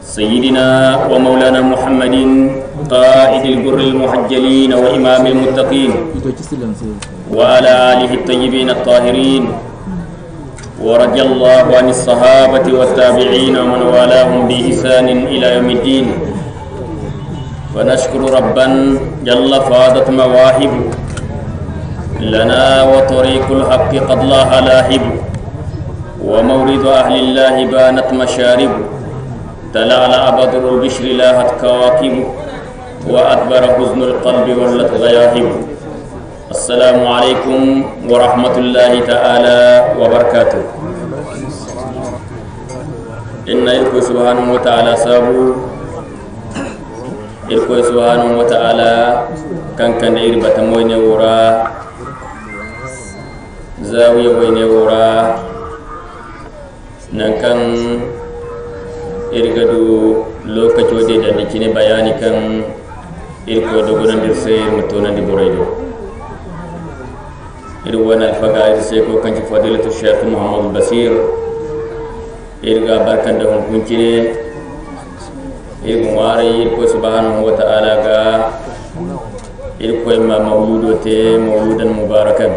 سيدنا ومولانا محمد قائد الغر المحجلين وإمام المتقين وعلى آله الطيبين الطاهرين ورضي الله عن الصحابة والتابعين ومن والاهم بإحسان إلى يوم الدين. ونشكر ربا جل فاضت مواهب لنا وطريق الحق قد لاح لاهب ومورد أهل الله بانت مشارب تلعلع بدر البشر لاهت كواكب وأدبر حزن القلب ولت غياهب. السلام عليكم ورحمة الله تعالى وبركاته. إن إلكو سبحانه وتعالى سابو إلكو سبحانه وتعالى كان إربة موين ورا زاوية وين ورا نكان irgadu lokaci wade da dikine bayani kan irko dogonan dirse mutona di boraydo irwana alfaga irse ko kanci fadilatu Sheikh Muhammad Basir irga barkan da hukuncine irgo ware irko subhanahu wa ta'ala ga irko ma mawludo te mawludan mubarakan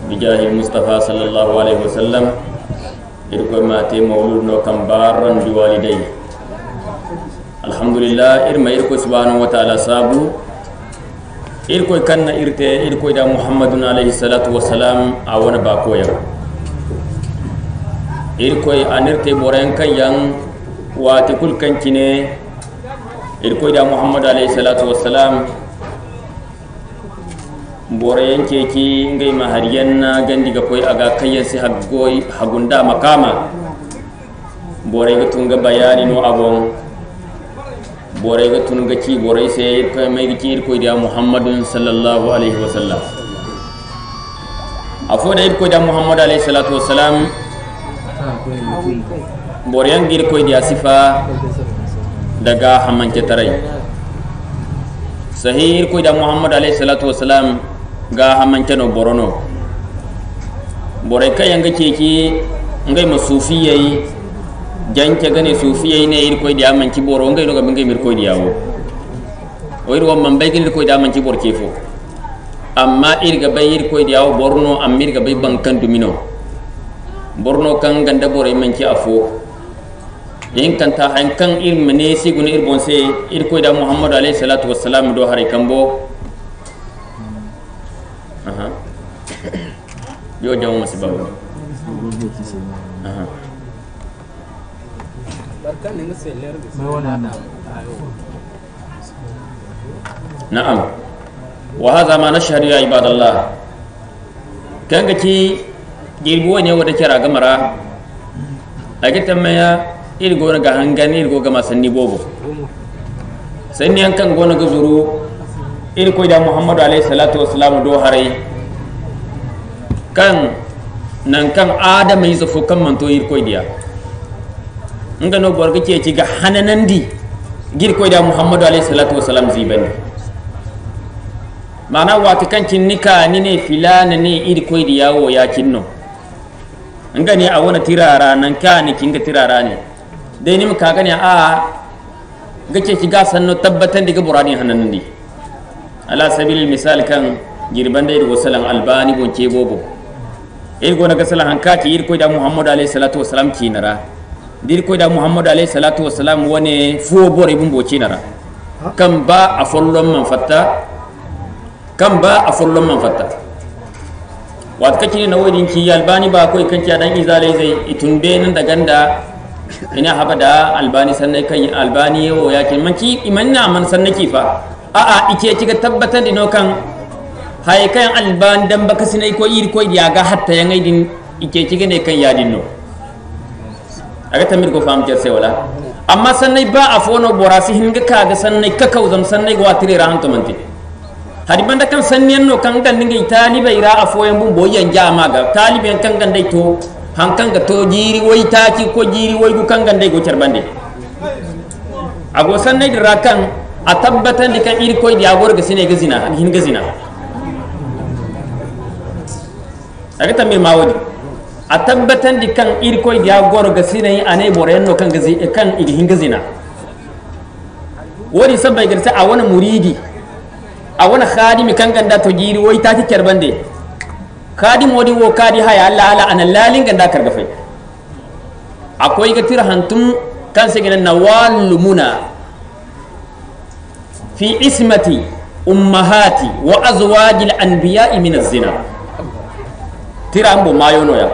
bijahi Mustafa sallallahu alaihi wasallam irko mate mawlud no kambaran bi walidai. Alhamdulillah irma irko subhanahu wa ta'ala sabu irko kanna irte irko da Muhammadun alaihi salatu wassalam awana ba koya irko anirte boren kayan wati kul kankine irko da Muhammad alaihi salatu wassalam boren keki ngai mahariyanna gandi ga koy aga kayan si haggoy hagunda makama bore ga tunga bayani no abon bore ga tunga ci bore sai kai mai gi ko da Muhammadun sallallahu alaihi wasallam afo da ko da Muhammad alaihi salatu wassalam bore yang gir ko da sifa daga hamance tarai sahih ko da Muhammad alaihi salatu wassalam ga hamance no borono bore kayan ga keki ngai masufiyai janke gane sufiyai ne ir koy di amanci boro ngai no ga ngai mir koy di yawo o ir wo man bay gin koy di amanci bor kefo amma ir ga bay ir koy di yawo borno amir ga bay bankan dumino borno kan ganda bore manci afo yin kan ta han kan ir mene sigun ir bonse ir koy da Muhammad alaihi salatu wassalam do hare kambo aha yo jamu masibabu aha نعم وهذا ما نشهد يا عباد الله كان كي جيبو ne wada kira gamara age tamaya irgo na ga hangani irgo ga masanni bobo sanni an kan gona ga zuru irko da Muhammad alaihi salatu wassalam do hare kan nan kan adama yi zafu kan manto irko dia nga no borga ke ci ga hananandi gir ko da Muhammad alaihi salatu wassalam zibani mana wati kan cinnika ni ne filana ne iri ko di yawo ya kinno nga ne a wona tirara nan ka ni kinga tirara ne dai ni muka gani a gace ci ga sanno tabbatan diga burani hananandi ala sabilil misal kan girban dai go salan albani bon ce bobo go na ga salan hankati iri ko da Muhammad alaihi salatu wassalam kinara dir ko da Muhammad alaihi salatu wassalam wone fo bore bum boci nara kam ba a follon man fatta wat kake na wodin ki albani ba koy kanki dan izalai zai itunde nan da ganda ina habada albani sannan kan albani yo yakin manki imanna man sannaki fa a a ike kiga tabbatar dino kan hay kan albani dan baka sinai ko iri ko diaga hatta yangai din ike kiga ne kan yadin no aga tamir go fam kerse wala amma sannai ba afono borasi hinga kaga sannai kakau zam sannai go atire ra hanto manti hadi banda kan sanniyan no kan gan ngi taliba ira afoyen bum boyan jama ga taliben kan gan dai to hankan ga to jiri wai taki ko jiri wai gu kan gan dai go charbande ago sannai dira kan a tabbatan di kan iri koy di agor ga sine ga zina hin ga zina aga tamir mawodi a tabbatan di kan irkoy dia goro ga sinai anai borenno kan gazi kan igihin gazina wani sabai garsa a wani muridi a wani khadimi kan ganda to jiri wai ta ti kerbande kadi modi wo kadi haya Allah ala anan lalin ganda kargafai akwai ga tir hantum kan segina nawal muna fi ismati ummahati wa azwajil anbiya'i min az-zina tirambo mayono ya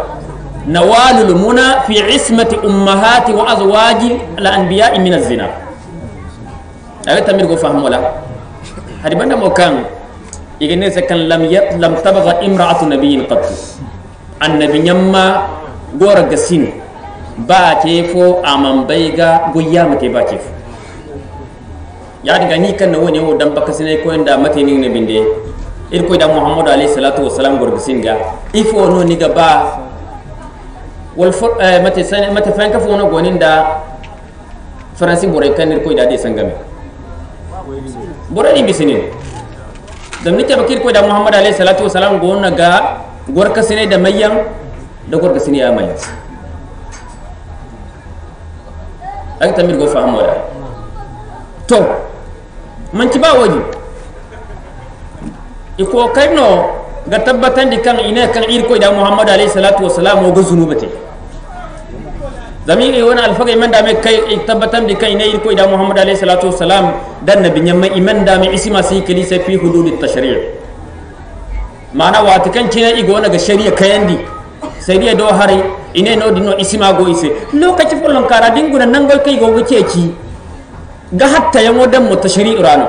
nawalul muna fi ismati ummahati wa azwajil anbiya'i min az-zina aga tamir go fahmo la hadi banda mo kan igene se kan lam tabagha imra'atu nabiyyin qat annabi nyamma gora gasin ba fo aman baiga goyya mate ba fo ya diga ni kan woni wo dan baka sine ko inda mate ni ne binde ir ko da muhammad alayhi salatu wassalam gor gasin ga ifo no ni ga ba wal mate fanka fo no gonin da faransi bore kan ir ko da de sangame bore ni bisini dam ni tabakir ko da muhammad alayhi salatu wassalam gonna ga gor kasine da mayyan da gor kasine ya mayyan ak tamir go fahmo ya to man ci ba waji iko kayno ga tabbatan di kan ina kan ir ko da muhammad alayhi salatu wassalam go zunubate zami e wona alfaga iman da me kay tabbatan di kan ina ir ko da muhammad alayhi salatu wassalam dan nabi nyamma iman da me isma si kalisa fi hudud at-tashri' mana wata kan cina igo na ga shari'a kayandi sai dai do hari ine no dino isma go ise lokaci fullon kara dinguna nan go kai go ci ga hatta yamo dan mutashri irano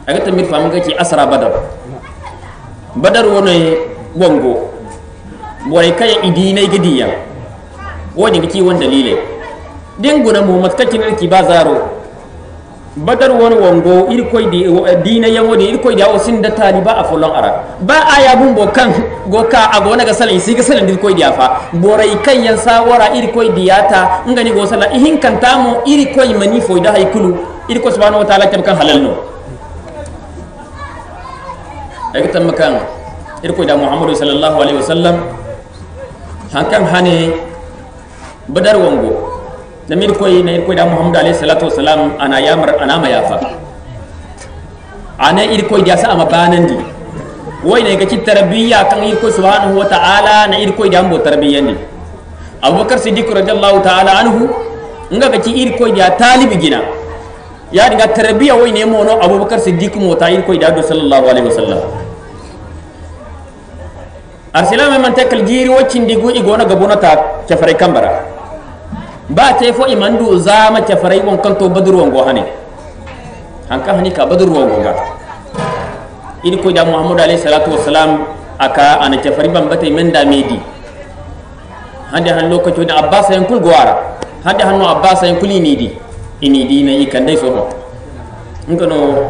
aga tamir famu ga ci asra badar wono wongo boy kay idine gidiya woni ga ci won dalile dinguna mu matkacin ki bazaro badar woni wongo ir koy di dina yamodi ir koy da o sinda taliba a fulon ara ba aya bumbo kan go ka agona ga salin siga salin dir koy dia fa boray kan yan sawara ir koy diata ngani go sala ihin kan tamo ir koy mani fo da haykulu ir ko subhanahu wa ta'ala kan halal no daga tam kan ir koy da muhammadu sallallahu alaihi wasallam hankan hane badar wongo namir koy na ir koy da muhammad alayhi salatu wassalam ana yamar ana ma yafa ana ir koy da sa ama banandi woy ne ga ci tarbiyya kan ir koy subhanahu wa ta'ala na ir koy da mbo tarbiyyandi abubakar siddiq radiyallahu ta'ala anhu nga ga ci ir koy da talibi gina ya diga tarbiyya woy ne mo no abubakar siddiq mo ta ir koy da sallallahu alaihi wasallam arsilama man takal jiri wacin digu igona gabona ta kafare kambara ba te fo imandu zama ta farai won kanto badru won go hane hanka hani ka badru won go ga idi ko da muhammad alayhi salatu wassalam aka ana ta fari ban bata men da medi hande han lokaci da abbas yan kul gwara hande hanno abbas yan kuli ni di na yi kan dai so ho ngano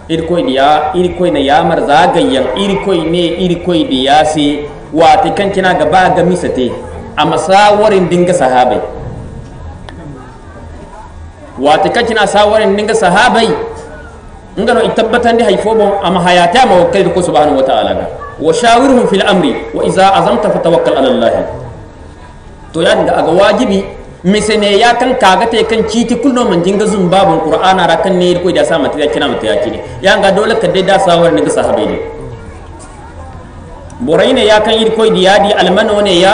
idi ko na yamar zagayyan idi ko diya si wati kan kina gaba ga misate a masawarin dinga sahabai wata kacina sawarin ninga sahabai ngano itabbatan di haifo bon ama hayata ma wakkal ko subhanahu wa ta'ala wa shawirhum fil amri wa iza azamta fatawakkal ala allah to ya dinga aga wajibi misene ya kan kaga te kan citi kulno man jinga zum babun qur'ana ra kan ne ko da sa mata ya kina mata ya kine ya ga dole ka dai da sawarin ninga sahabai ne boraine ya kan ir koy diyadi almano ne ya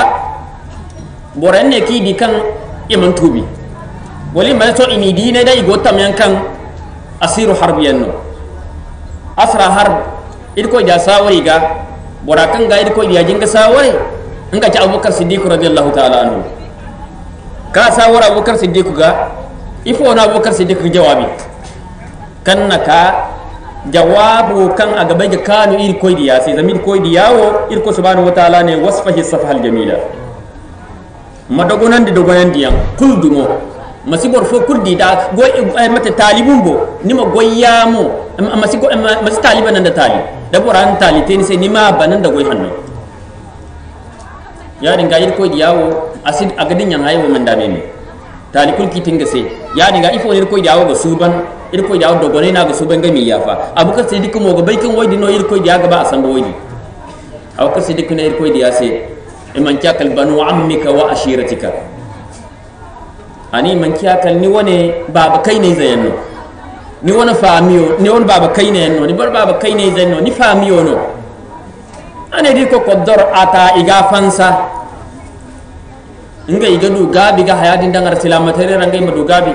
boranne ki di kan iman tubi wali man to ini dine dai go tam yankan asiru harbiyan no asra harb irko ja sawari ga borakan ga irko ya jinga sawari nga ci abubakar siddiq radiyallahu ta'ala anhu ka sawara abubakar siddiq ga ifo na abubakar siddiq jawabi kanna ka jawabu kan aga bai ga kanu irko diya sai zamir ko diyawo irko subhanahu wa ta'ala ne wasfahi safhal jamila madogonan di dogonan diyan kuldumo masibor fo kurdi da go mata talibun bo nima goyamo masi taliban da tali da boran tali te ni se nima banan da goy hanno ya dinga yir ko diyawo asid agadin yan hayo man da me talikul kitinga se ya dinga ifo yir ko diyawo go suban ir ko diyawo dogone na go suban ga mi yafa abukar sai dikko mo go baikin waydi no yir ko diyaga ba asan waydi abukar sai dikko na yir ko diya se man kyakal banu ammika wa ashiratika ani man kyakal ni wone baba kai ne zayanno ni wona famiyo ni won baba kai ne no ni bar baba kai ne zayanno ni famiyo no ane di ko koddor ata iga fansa nga iga du gabi ga hayadin dangar silamatare rangai madu gabi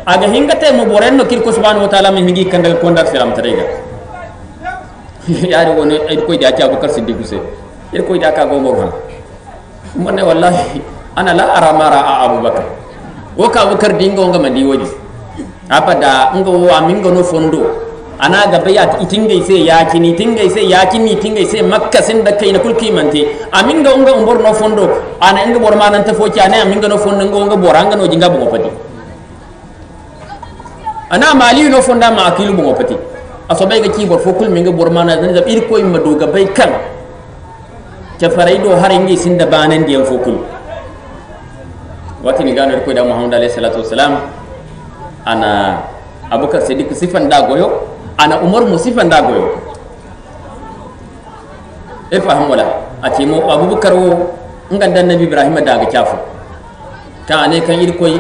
aga hingate mo borenno kirko subhanahu wa ta'ala min hingi kandal kondar silamatare ga yaari wono ay koy da ci Abubakar Siddiq se ir koy da ka go mo man wallahi ana la ara mara Abubakar wo ka Abubakar dingo nga mandi wodi abada ngo wa mingo no fondo ana ga bayat itingai sai yakini tingai sai yakini tingai sai makka sin da kai na kulki mante aminga unga umbor no fondo ana inga bor manan ta foki ana aminga no fondo ngo nga boranga no jinga bo pati ana mali no fonda ma akilu bo pati asobai ga ki bor fokul minga bor manan da ir koy ma doga bay kan ta faraido har ingi sin da banan diyan fokul wati ni ganar koy da Muhammad alaihi salatu wassalam ana Abubakar Siddiq sifan da goyo ana Umar musifan da goyo e faham wala ati mo Abubakar wo ngandan Nabi Ibrahim da ga kyafu ta ne kan ir koy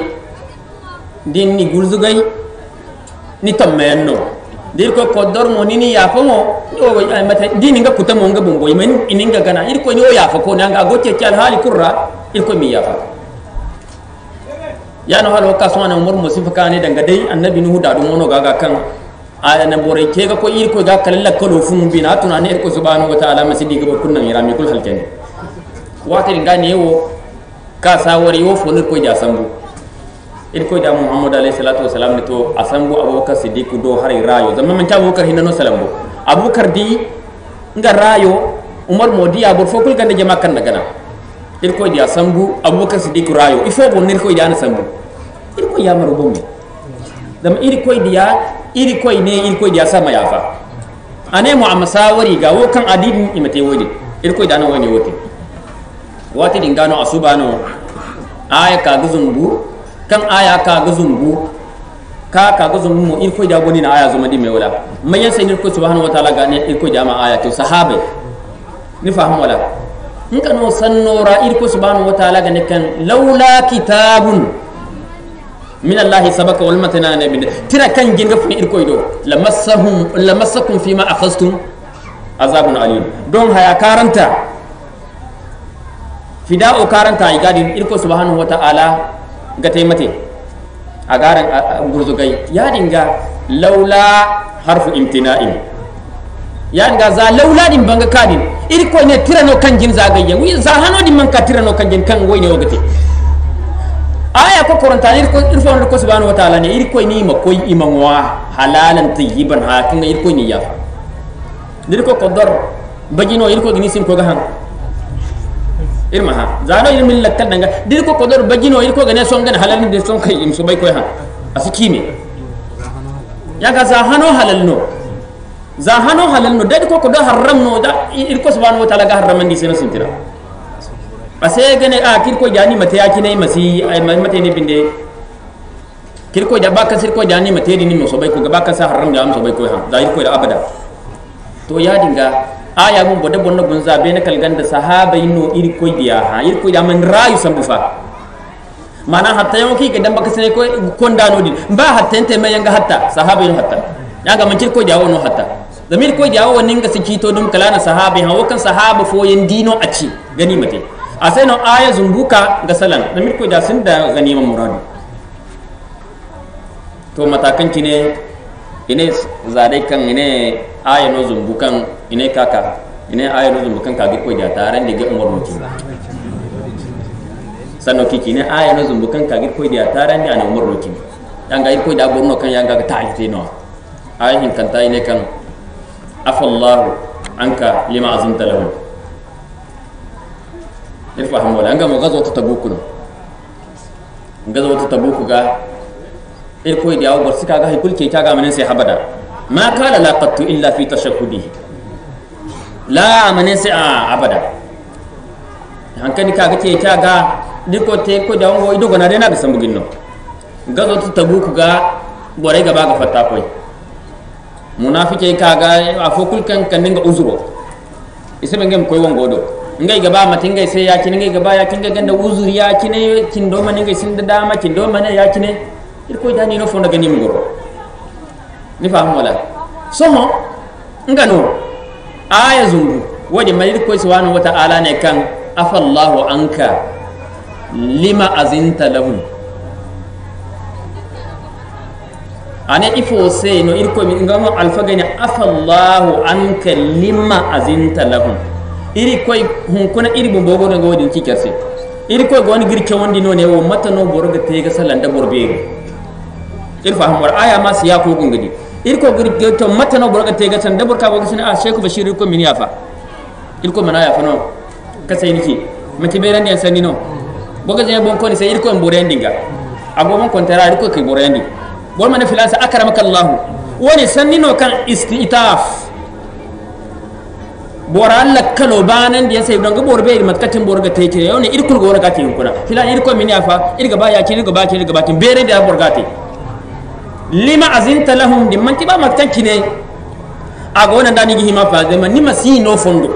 din ni gurzugai ni tammenno dir ko kodor mo nini ya fa mo o mata din nga kuta mo nga bomboy men ininga gana ir ko ni o ya fa ko nga gote kyal hali kurra ir ko mi ya fa ya no halo kaswana Umar musifa kane danga dai annabi nuhu da dum wono gaga kan aya na bore ke ga ko ir ko ga kala kalo fun bina tuna ne ir ko subhanahu wa ta'ala masidi ga kunnan irami kul halkani wata ringa ne wo ka sawari wo fo ko ja sambu ir ko da Muhammad alaihi salatu wasalam ne to asambu Abubakar Siddiq do har rayo zaman man ta Abubakar hinno salambo Abubakar di nga rayo Umar modi ya bor fokul ganda jama kan daga na ir ko dia sambu Abubakar Siddiq rayo ifo bon nir ko dia na sambu ir ko ya maro bombe dam ir ko dia sama yafa ane mu amasawari ga wo kan adidin imate wodi ir ko dia na wani wote wati dingano asubano aya ka guzumbu kan aya ka guzumbu ka guzumbu mu ir ko dia boni na aya zuma di me wala mayan sai ir ko subhanahu wa ta'ala ga ne ir ko dia ma aya to sahabe ni faham wala nka no sannora ir ko subhanahu wa ta'ala ga ne kan laula kitabun min Allah sabaka wal matana nabi tira kan ginga fu ir ko do lamassakum fima akhastum azabun alim don haya karanta fida'u karanta igadin ir ko subhanahu wa ta'ala ga taimate a garan gurzugai ya dinga laula harfu imtina'in ya dinga za laula din banga kadin ir ko ne tira no kan gin zagayya wi za hano din man ka tira no kan gin kan wai ne wogate aya ko koranta ir ko subhanahu wa ta'ala ne ir ko ni ma koy imanwa halalan tayyiban hakin ir ko ni ya dir ko kodor bajino ir ko gini sim ko ga han irma ha zano ir min lakkal danga dir ko kodor bajino ir ko ga ne son gan halal ni son kai im so bay koy han asikimi ya ga za hano halal no dadi ko do haram no da ir ko subhanahu wa ta'ala ga haramandi seno sintira ase gane a kirko jani mate yaki ne masi ay mate ne binde kirko da baka sirko jani mate ni no so bay ko ga baka sa haram da am so bay ko ha da irko da abada to ya dinga aya mun bodde bonno gon zabe ne kal ganda sahaba inno irko dia ha irko da man rayu sambu fa mana hatta yau ki ga dan baka sene ko kondano din ba hatta ente me yanga hatta sahaba ino hatta yanga man kirko da wono hatta zamir ko da wonin ga sikito dum kalana sahaba ha wakan sahaba fo yen dino aci gani mate asai no aya zumbuka ga salan zamir ko da sun da ganima muradu to matakan kine ine zadai kan ine aya no zumbukan ine kaka ine aya no zumbukan ka ko da taran da ga umar mutum sanno kiki ne aya no zumbukan ka ko da taran da umar mutum dan ga ko da borno kan yanga ga ta'ite no aya hin kan ta ine kan afallahu anka lima azimta lahu irfaham wala anga mo gazwatu tabuk no gazwatu tabuk ga irko idi aw borsika ga hikul ke kaga manen sai habada ma qala la qattu illa fi tashahhudihi la manen sai abada hankani kaga ke kaga diko te ko da ngo ido gona rena ga sambugin no gazwatu tabuk ga bore ga baga fatta koy munafike kaga afokul kan kaninga uzuro isabe ngem koy wongo do ngai gaba matin ngai sai ya kine ngai gaba ya kinga ganda uzuri ya kine kin do mane ngai sin da dama kin do mane ya kine irko da ni no fonda gani mu go ni fahimu wala somo ngano aya zungu wadi mai irko subhanahu wa ta'ala ne kan afallahu anka lima azinta lahum ane ifo se no irko mi ngamo alfa gani afallahu anka lima azinta lahum iri koy hun kuna iri bo bogo ngo wodi ci kerse iri koy goni girke wondi no ne wo mata no borga tega salanda borbe ir faham war aya ma siya ko gungadi iri ko girke to mata no borga tega san dabur ka bogo sina a sheikh bashir ko min yafa iri ko mana yafa no kasai niki mati be randi sanni no boga je bon ko ni sai iri ko mbore ndinga ago mon kontara iri ko ke bore ndi bol man filasa akramaka allah woni sanni no kan istitaf bora Allah kalo banan da sai don gabor bai matkatin borga take yau ne irkul gora ka tin kuna fila irko min yafa irga baya ki irga baki irga batin bere da borga te lima azinta lahum dimman tiba maktan kine a gona dani gi hima fa zaman ni masi no fondo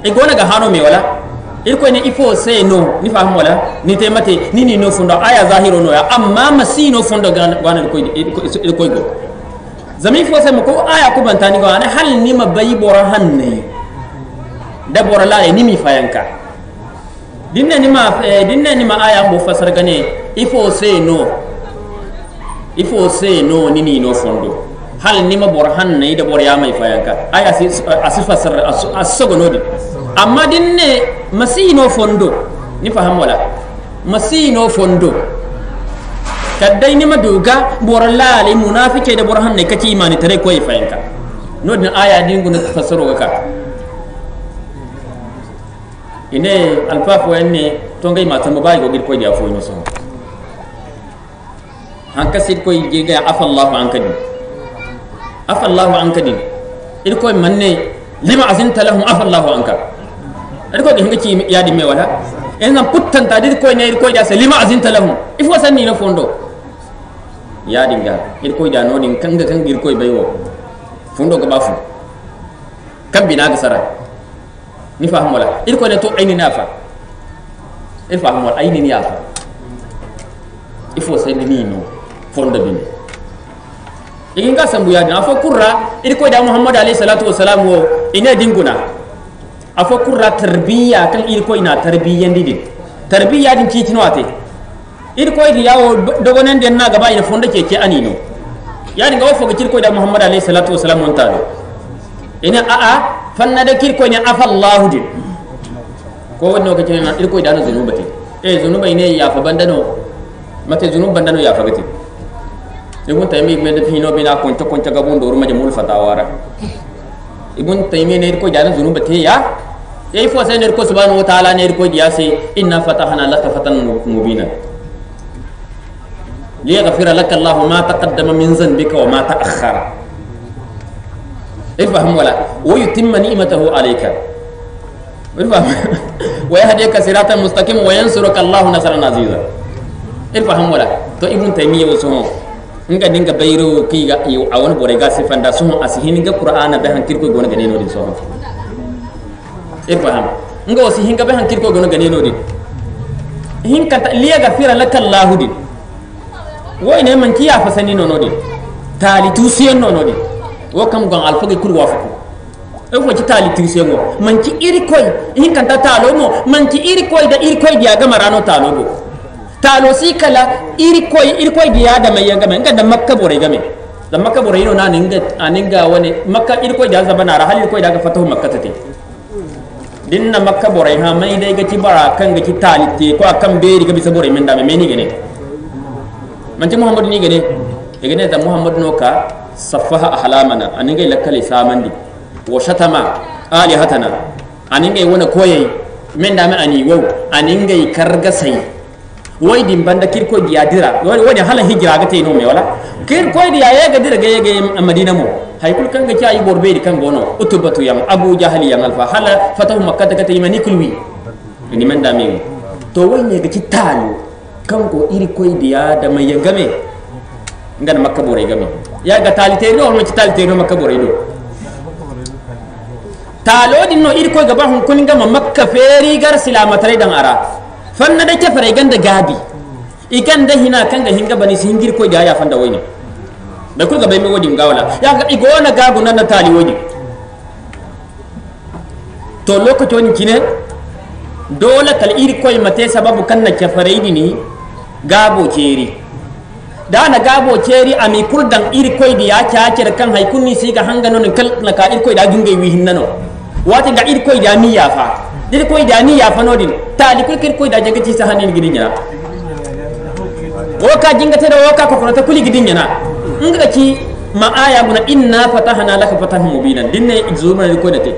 e gona ga hano me wala irko ne ifo sai no ni faham wala ni te mate ni no fondo aya zahiro no ya amma masi no fondo gana ko go zami fo sai ko aya ko bantani go ana hal ni mabayi bora hanne da bora la ni mi fayanka dinna ni ma aya mo fasar gane ifo say no ni no fondo hal ni ma bora hanne da bora ya mai fayanka aya asifasar asogo no di amma dinne masino fondo ni faham wala masino fondo kaddai ni maduga boralla li munafike da burhan ne kace imani tare ko ifayanka no din aya din gun fasaro ga ka ine alfafo enne to ngai mata mabai go gir ko dia fo no so hanka sid ko yiga afallahu ankadi il ko manne lima azinta lahum afallahu anka il ko hinga ci ya di me wala en puttan ta dir ko ne il ko dia se lima azinta lahum ifo sanni no fondo ya dinga ir koy da no din kanga kan gir koy baywo fundo ga bafu kan bina ga sara ni faham wala ir ko ne to ayni nafa ir faham wala ayni nafa il faut c'est ni no fondo bin igin ga sambu ya din afo kurra ir koy da muhammad alayhi salatu wassalam wo ina dinguna afo kurra tarbiya kan ir koy na tarbiyan didin tarbiya din kitino ate ir koy di yawo dogonen den na gaba ina fonda keke anino yani ga wofo kir koy da muhammad alayhi salatu wasalam on taalo ina fanna da kir koy ne afallahu din ko wonno ka ceena ir koy da no zunubati zunuba ine ya fa bandano mate zunub bandano ya fa gati ibn taymi me da fino bina konta gabon do ruma jamul fatawara ibn taymi ne ir koy da no zunubati ya yai fo sai ne ko subhanahu wa ta'ala ne ir koy diya sai inna fatahna laka fatan mubina ليغفر لك الله ما تقدم من ذنبك وما تأخر افهم ولا ويتم نعمته عليك افهم ويهديك صراطا مستقيما وينصرك الله نصرا عزيزا افهم ولا تو ابن تيميه وسو nga dinga bayro ki ga awon bore ga sifanda so asihin ga qur'ana be hankir ko gona gane no din so افهم nga wasi hinga be hankir ko gona gane no din hinka liyaghfir laka allah din wo ine man ki ya fasani no nodi tali tusiyen no nodi wo kam gon alfage kul wafu e fo ci tali tusiyen go man ki iri koy hin kan ta talo mo man ki iri koy da iri koy dia ga marano talo go talo si kala iri koy dia da mai yanga men ga da makka bore game da makka bore no na aninga woni makka iri koy da zabana ra halil koy da ga fatahu makka tate dinna makka bore ha mai dai ga ci bara kan ga ci tali te ko akan beri ga bisa bore men da me ni gene manti muhammad ni gane da muhammad no ka safaha ahlamana aninga lakali samandi wa shatama alihatana aninga wona koyai men da me ani wow aninga karga sai wai din banda kirko diya dira wani halan hijira ga tay no me wala kirko diya ya ga dira ga madina mo hay kul kan ga ci ay borbe di kan gono utubatu yam abu jahali yam alfa hala fatahu makkah ta tay mani kulwi ni men da me to wai ne ga ci talo kanko iri koy diya da mai yangame ngan makka bore game ya ga talite no ma ci talite no makka bore do talodin no irko gaba hun kun gama makka feri gar silamatare dan ara fanna da kefare ganda gabi ikan da hina kan ga hinga bani singir ko da ya fanda wani da ku gaba mai wodin gawala ya ga igona gabu nan na tali wodi to lokacin kine dole kal irko mate sababu kan na kefare ni gabo ceri da na gabo ceri ami kurdan irko da ya kyacer kan haikunni sai ga hanga non kal na ka irko da gingai wi hinnano wata ga irko da mi yafa irko da ni yafa nodin tali ko irko da jaga ci sa hanin gidinya woka jingata da woka ko ta kuli gidinya nga ci ma aya guna inna fatahna laka fatahan mubinan dinne zuma irko da te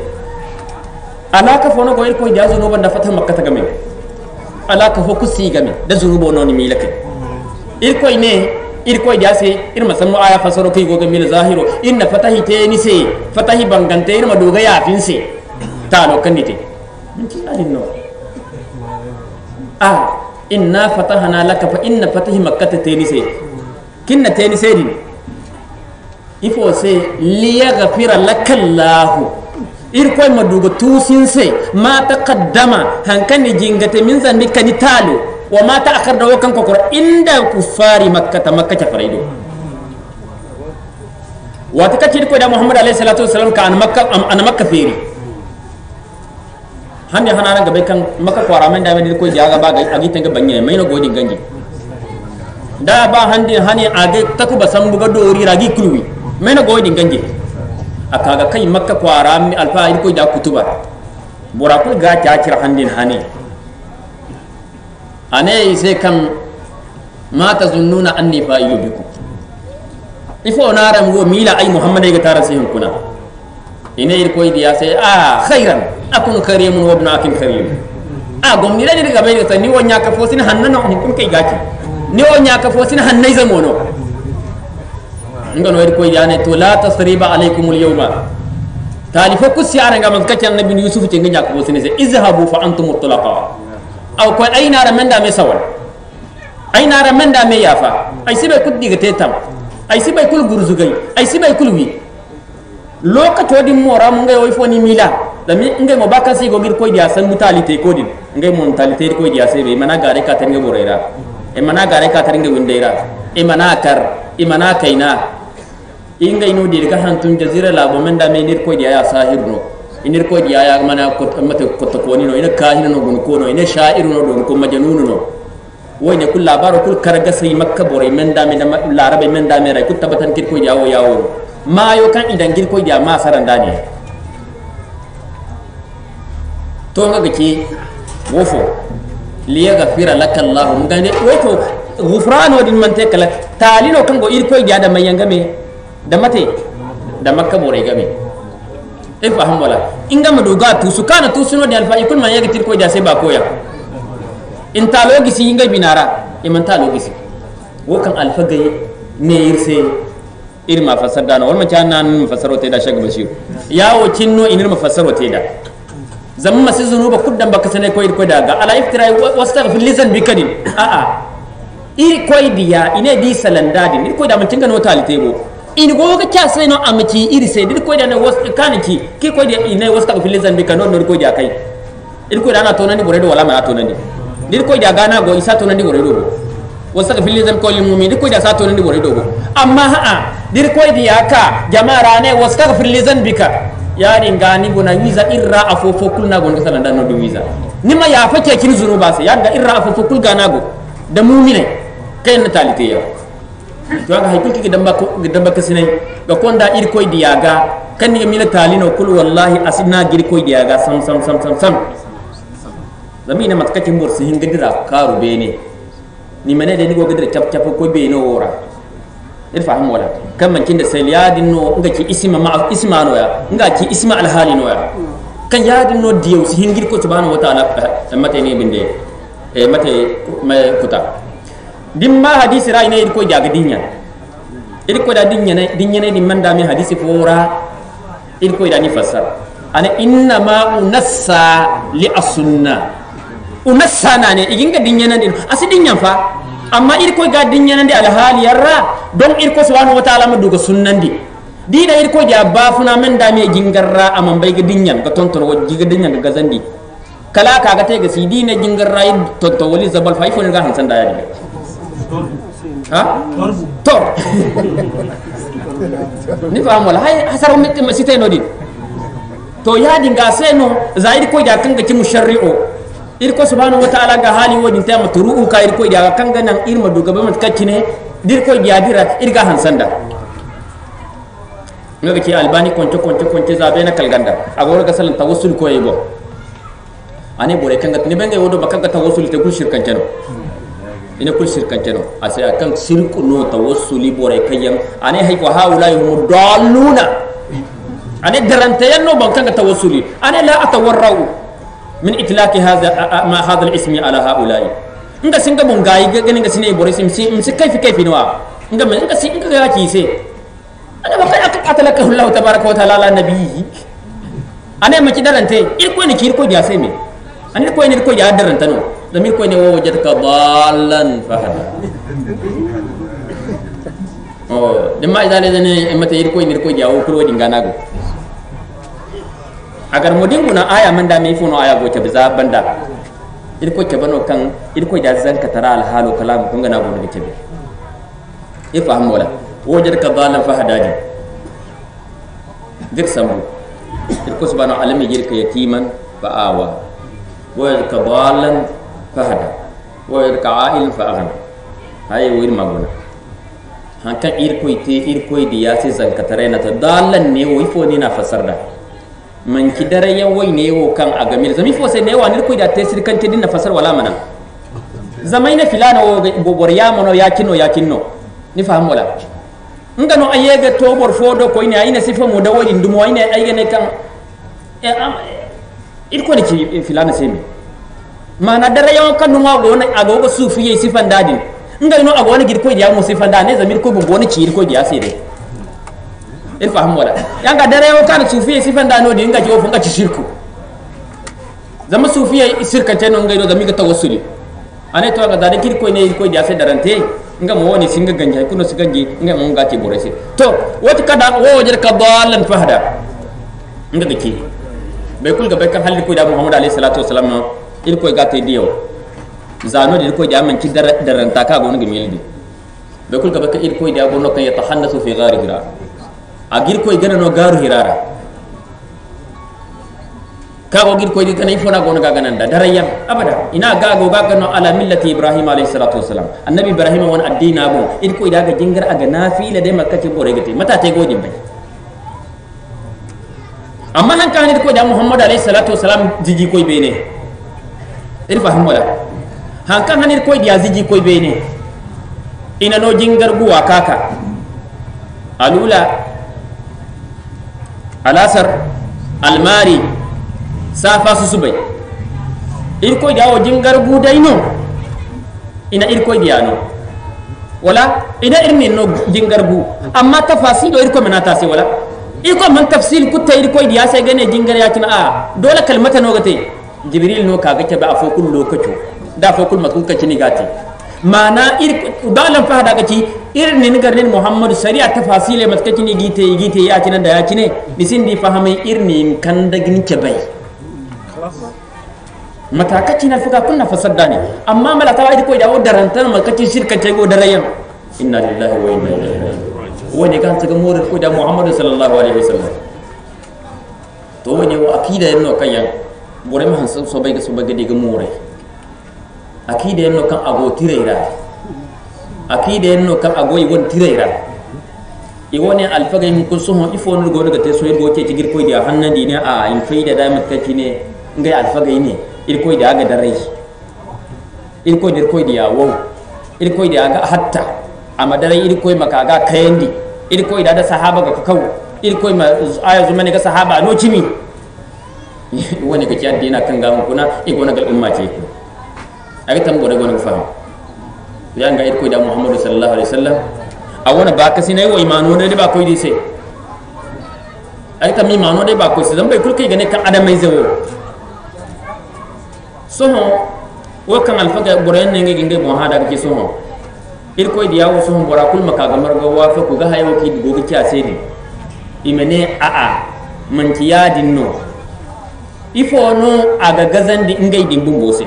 alaka fono go irko da zuno banda fatah makka ta game alaka fokusi game da zunubo non mi laka irko ne irko da se irma sammu aya fasaro kai go game zahiro inna fatahi te ni se fatahi bangante irma doga ya finse talo kanite minti alin no inna fatahna laka fa inna fatahi makkata te ni se kinna te ni se din ifo se liyaghfira lakallahu irkoy madugo tusin se ma taqaddama hankani jingate min zambi kani talo wa ma ta'akhkhar da wakan kokor inda kufari makka ta faraido wata kace ko da muhammad alaihi salatu wasallam ka an makka feri hande hanana gabe kan makka kwara man da mai ko jaga ba ga agi tanga banye mai no godin ganji da ba hande hani age takuba sambuga dori ragi kulwi mai no godin ganji akaga kai makka kwara mi alfa ko da kutuba bora ko ga ta kira handin hani ane sai kam ma tazunnuna anni fa'ilu bikum ifo naram go mila ay muhammad ga tara sai kuna ine ko diya sai khairan akun karimun wa ibn akin karim gomni da daga bai ta ni wonya ka fosin hannana on kun kai gaki ni wonya ka fosin hannai zamono ngano ko diya ne to la tasriba alaykum al yawma talifa kusyara ngam kace annabi yusuf ce nganya ka fosin sai izhabu fa antum mutlaqa aw ko ayna ramanda me sawal ayna ramanda me yafa ay sibe kuddi ga tetam ay sibe kul gurzugai ay sibe kul wi lokato din mora mun ga foni mila da mi ngai mo baka si go gir ko dia san mutalite ko din ngai mon talite ko dia sebe mana gare ka tan ga borera e mana gare ka tan ga windeira e mana kar e mana kaina ingai no dir ka hantun jazira la bo men da me nir ko dia ya sahir no inir ko dia ya mana ko mata ko to ko ni no ina kahin no gun ko no ina sha'ir no don ko majnun no wayne kul labaro kul karaga sai makka bore men da me da larabe men da me ray kul tabatan kir ko dia wo yawo ma yo kan idan gir ko dia ma saranda ne to nga gaki wofo liyaghfira lakallahu mun gane wato ghufrano din man te kala talino kan go ir ko dia da mayanga me da mate da makka bore game e faham wala inga maduga tu sukana tu suno di alfa ikul man yaga tir ko dia sai ba koya in talogi si inga binara e man talogi si wo kan alfa gaye ne irse irma fasada na wal ma kana nan fasaro te da shag bashir yawo cinno inir ma fasaro te da zamma si zunuba kuddan baka sane ko ir ko daga ala iftira wastaghfir lisan bikadin ir ko diya ine di salandadi ir ko da mun tinga no talitebo in go ga kya sai no amci iri sai dir ko da ne was kaniki ki ko da ine wastaghfir lisan bikadin no ko da kai ir ko da na to nani bore do wala ma to nani dir ko da gana go isa to nani bore do wastaghfir lisan ko lil mu'min dir ko da sa to nani bore do amma dir ko diya ka jama'a ne wastaghfir lisan bika yari ngani gona wiza irra afofo kulna gon kala dan no wiza nima ya fake kin zunuba sai yanga irra afofo kul ganago da mu'mine kai na talite ya to ga hay kulki damba kasine ga konda ir koy diyaga kan ni mina talino kul wallahi asna gir koy diyaga sam zamina matkati morsi hingadira karu bene ni mane de ni go gadira chap ko bene wora irfaham wala kan man kinda sai yadin no nga ki isma no ya nga ki isma al hali no ya kan yadin no diyo si hingir ko subhanahu wa ta'ala mate ne binde mate mai kuta dimma hadisi ra ina ko jaga dinya ko da dinya ne di manda mi hadisi fora ko da ni fassara ana inna ma unassa li asunna unassa na ne iginga dinya nan asi dinya fa amma irko ga dinya nan da alhali yarra don irko subhanahu wataala ma duga sunnandi dina ir ko ja ba funa men da me jingarra amman bai gidinyan ga tonton waji gidinyan ga zandi kala ka ga te ga si dina jingarra yi tonton wali zabal fa ifon ga hansan da ya ha tor ni fam wala hay hasar mi sitay no di to ya dinga seno zaid ko ja kanga ci musharri'u ir ko subhanahu wa ta'ala ga hali woni ta matru'u ka ir ko ja kanga nan ir madu gaba mat kacine dir ko ja dira ir ga hansanda ngaga ci albani konco zabe na kalganda agora ga salan tawassul ko yego ane bore kanga ni benga wodo bakanga tawassul te kul shirkan cano ina kul shirkan cano ase akan shirku no tawassuli bore kayam ane hay ko haula hum dalluna ane darante yanno bakanga tawassuli ane la atawarrau min itlaqi hadha ma hadha al-ismi ala haula nga singa mun gayi ga ganin ga sine bore simsi kayfi nawa nga singa ga ki se ana ba kai atalaka Allah tabaaraka wa ta'ala ala nabiyyi ana ma kidarante ir ko ni kir ko ja sai me ani ko ni ko ja daranta no zamir ko ne wo wajadka dallan fahada oh demma idale dane emata ir ko ni ko ja wo ko wadi nganago agar modin guna aya manda me funo aya go tabiza banda ir ko bano kan ir ko ja zanka tara al halu kalam ko ngana go de tebe e faham wala wajadka dallan fahadaji dik sambu irko subhanahu alami jirka yatiman fa awa wajadka dallan fahada wajadka ailan fa aghna hay wir maguna hanka irko di yasi zankatare na ta dallan ne wo ifo ni na fasarda man kidare yan wai ne wo kan agamil zami fo sai ne wa nirko da tesir kan tidin na fasar wala mana zamaina filana wo gobor ya mono yakino ni faham wala nga no ayega tobor fodo ko ina ina sifa mu dawali ndumo ina ayga ne kan irko ne ci filana semi mana dara yaw kan no ngago na agogo sufiye sifan dadin nga no ago ne girko ya mu sifan da ne zamir ko bo ne ci irko ya sire il faham wala yanga dara yaw kan sufiye sifan da no di nga ci o funga ci shirku zama sufiye shirka te no nga no zami ga tawassuli ane to ga da kirko ne irko ya sai darante nga mo woni singa ganja kuno siganje nga mo ngati borese to wati kada wo jer ka dalan fahda nga deki be kul ga be kan halli ko da muhammad alayhi salatu wasalam il ko gate diyo zano dir ko jaman ci daranta ka go nga mildi be kul ga be il ko da go no kan yatahannasu fi ghar hira agir ko gana no garu hirara ka go gir ko di tan ifona go ga gananda darayam abada ina ga go ga no ala millati ibrahim alayhi salatu wasalam annabi ibrahim won addina bo il ko daga jingar aga nafila de makka ci bore gate mata te gojin bai amma han kan ko da muhammad alayhi salatu wasalam jiji koy bene il fahim wala han kan hanir ko dia jiji koy bene ina no jingar buwa kaka alula alasar almari safa su subai irko jawo jingar budai no ina irko diano wala ina irni no jingar bu amma tafasido irko manata sai wala irko man tafsil kutta irko diya sai gane jingar yakin a dole kalmata no gate jibril no kaga ke ba afo kullu lokaci da afo kullu makun kaci ni gati mana irko dalan fa daga ci irni ni garnin muhammad shari'a tafasile matkaci ni gite ya kinan da ya kine bisin di fahamai irni kan dagin ke bai matakaci na fuka kunna fasadda ne amma malaka wa ko da darantar malkacin shirka ta go darayan inna lillahi wa inna ilaihi raji'un wani kan ta ga murid ko da muhammadu sallallahu alaihi wasallam to wani wa akida yanno kayan bore ma hansan so bai ga so bai ga diga murid akida yanno kan ago tireira akida yanno kan ago yi won tireira e woni alfaga min ko so ho ifo no go daga te so go ke tigir ko da hannadi ne a in faida da matkaci ne ngai alfaga ne irko da aga darai irko dir ko da wo irko da aga hatta amma darai irko maka ga kayandi irko da sahaba ga kakau irko ma aya zuma ne ga sahaba no cimi woni ga ci addina kan ga mun kuna igona ga umma ce aga tambo da gona fahim yanga irko da muhammadu sallallahu alaihi wasallam a wani ba ka sinai wa imano ne ba koy di sai ay tam imano de ba koy sai zan bai kulkai gane kan adam mai zawo soho wo kan alfaga boren ne ngi mo hada ke soho ir koy di yawo soho bora kul maka ga margo wa fa ko ga hayo ki go gi ci asedi imene manti yadin no ifo no aga gazandi ngai din bumbose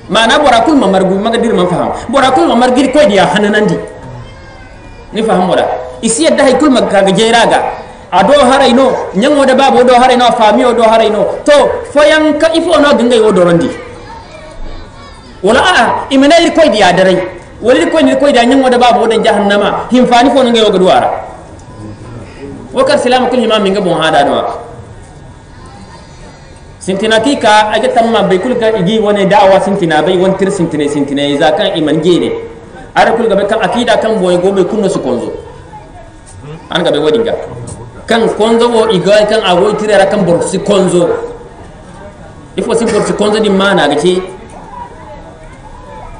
mana borakul mamargu magadir man faham borakul mamargir ko dia hananandi ni faham wala isi yadda hay kul magga jeeraga ado haraino nyango da babo do haraino famiyo do haraino to foyan ka ifo no gangai o dorondi wala imene ir ko dia darai wala ko ni ko dia nyango da babo do jahannama himfani fo ngai o gadwara wakar salam kul himam minga bon hada no sintina kika aga tamma bai kulga igi wani da'awa sintina bai wani tir sintina za kan iman gene ara kulga bai kan akida kan boy gobe kunno su konzo an ga bai wadinga kan konzo o iga kan agoy tirera kan bor su konzo ifo sin bor su konzo di mana ga ce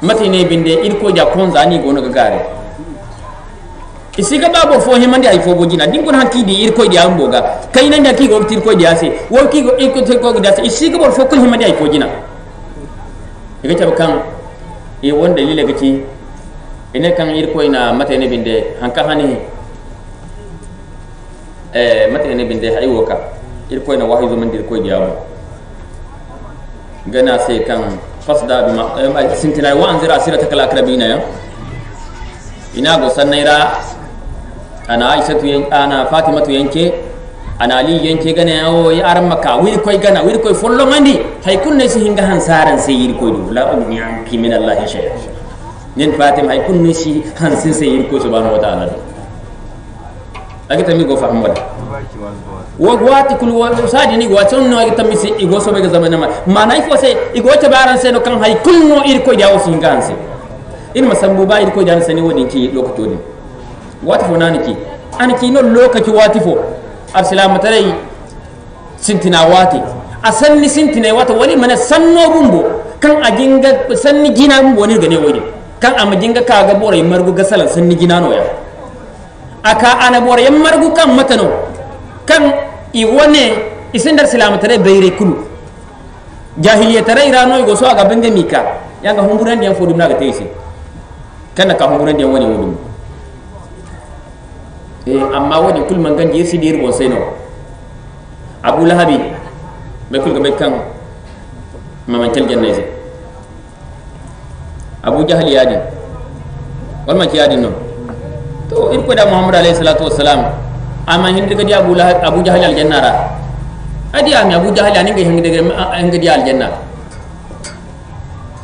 matine binde irko ja konza ni gono ga gare isiga babo fo himandi ay fo bojina dingon hankidi ir koy di amboga kayna nya kigo tir koy di ase wo kigo iko tir koy di ase isiga bor fo kul himandi ay fo jina iga tab kan e won dalile gaci ene kan ir koy na mate ne binde hanka hani mate ne binde ay woka ir koy na wahizo man dir koy di amo gana se kan fasda bima sintina wa anzira sirata kal akrabina ya ina go sannaira ana aishatu ana fatimatu yanke ana ali yanke gane o ya aran maka wir koy gana wir koy follo ngandi hay kunne si hinga hansaran se yir koy do la ugni anki min allah shay nin fatima hay kunne si hansin se yir koy subhanahu wa ta'ala agita mi go faham wala wo gwati kul wo sadi ni go ton no agita mi si igo so be ga zamana ma nay fo se igo ta baran se no kan hay kunno ir koy dawo si hinga hanse in masambu ba ir koy dan sani wodin ci lokato ni watifo naniki aniki no lokaci watifo arsilama tarai sintina wati asanni sintine wata wali mana sanno bumbo kan ajinga sanni gina bumbo ne gane wodi kan amajinga kaga bore margu gasalan sanni gina no ya aka ana bore margu kan matano kan i wone isindar silama tarai bayre kulu jahiliya tarai rano go so aga benge mika yanga humburan diam fodum naga teisi kan ka humburan diam woni wodum amma wani kul man ganji yesi dir bon seno abu lahabi be kul gabe kan maman tel janna ise abu jahal yadi wal ma yadi no to in ko da muhammad alayhi salatu wassalam amma hin daga di abu lahab abu jahal al janna ra adi ami abu jahal ani ngai hin daga ngai di al janna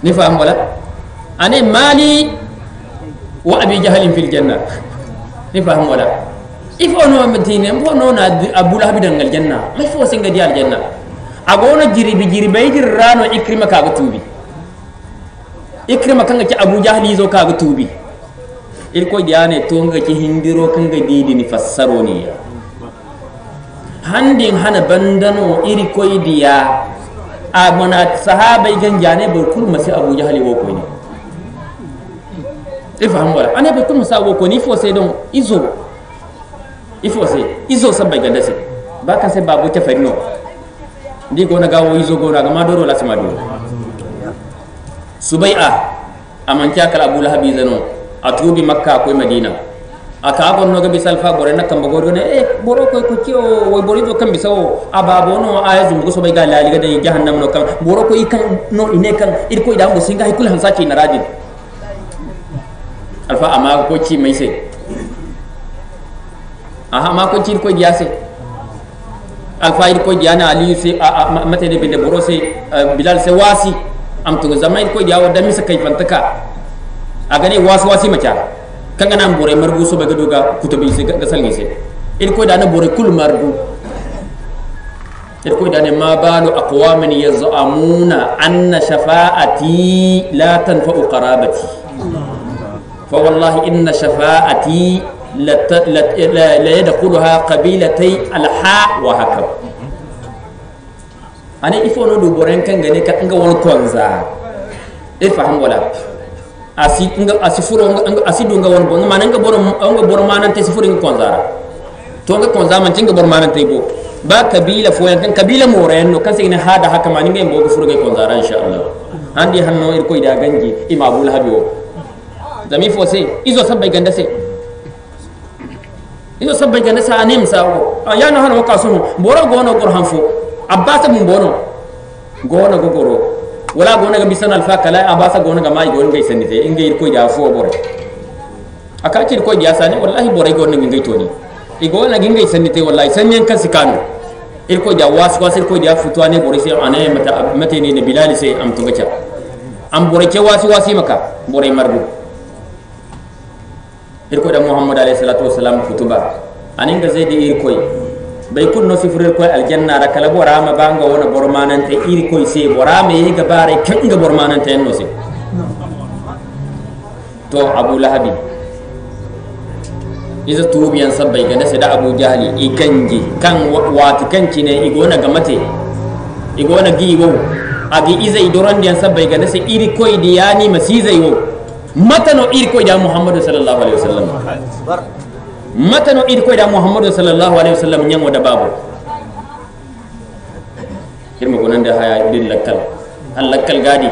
ni faham wala ane mali wa abi jahal fil janna ni faham wala ifo no medine mbo no na abu lahab dangal janna may fo singa di al janna agona jiribi baydir rano ikrima ka tubi ikrima kanga ci abu jahli zo ka tubi il ko diane to nga ci hindiro kanga didi ni fassaro ni handin hana bandano iri koy diya amana sahabai ganjane bar kul masi abu jahli wo ko ni ifaham wala ane be kul masa wo ko ni fo se don ifo se izo sabay ganda se baka se babu ta farino ndi gona gawo izo gona ga madoro la sama do subai'a amanca kala abu lahabi zano atubi makka ko madina aka gon no ga bisal fa bore nakam bago ne boro ko ciyo way bori do kam bisawo ababo no ayazum go subay ga lali ga de jahannam no kam boro ko ikan no ine kan ir ko idam go singa hikul hansa ci na radin alfa ama ko ci mai se aha ma ko ci ko diase alfa ir ko diana ali se mate de binde boro se bilal se wasi am to zamay ko diawo dami sa kay fantaka aga ne wasi macha kanga nan bore margu so be gadoga kutubi se ga salni se ir ko dana bore kul margu ir ko dana ma balu aqwamin yaz'amuna anna shafa'ati la tanfa'u qarabati fa wallahi inna shafa'ati la yadkhuluha qabilatay alha wa hakam ane ifo no do boren kanga ne ka nga won konza e faham wala asi furo asi do nga won bo manan nga boro manan te sifuro nga konzara to nga konza man tinga boro manan te bo ba kabila fo yan kabila moren no kan sigina hada haka man nga mbo furo nga konzara insha Allah andi hanno ir ko ida ganji imabul habiwo dami fo se izo sabay ganda se izo sabbai ganda sa anim sa ya no hano ka sunu boro gono gor hanfo abbasa mun bono gono go goro wala gono ga bisan alfa kala abasa gono ga mai gono ga sanite inga ko da fo boro akati ko dia sani wallahi boro gono ngai toni igo na gingai sanite wallahi sanyen kan sikano ko dia was ko dia futuane boro sai ane mata ne bilal sai am tungacha am boro ke wasi maka boro marbu ko da muhammad alayhi salatu wassalam kutuba aninga zaidi ko bay kunno sifrir ko aljanna ra kala borama banga wona bormanante ko se borame yiga bare kanga bormanante no se to abu lahabi iza tubiyan sabbai ganda sai da abu jahli ikanji kan wati kanci ne igona gamate igona giwo agi iza idoran diyan sabbai ganda sai ko diyani masizai wo matano ko da muhammadu sallallahu alaihi wasallam matano ko da muhammadu sallallahu alaihi wasallam nyan wada babu kirma gonan da haya din lakkal halakal gadi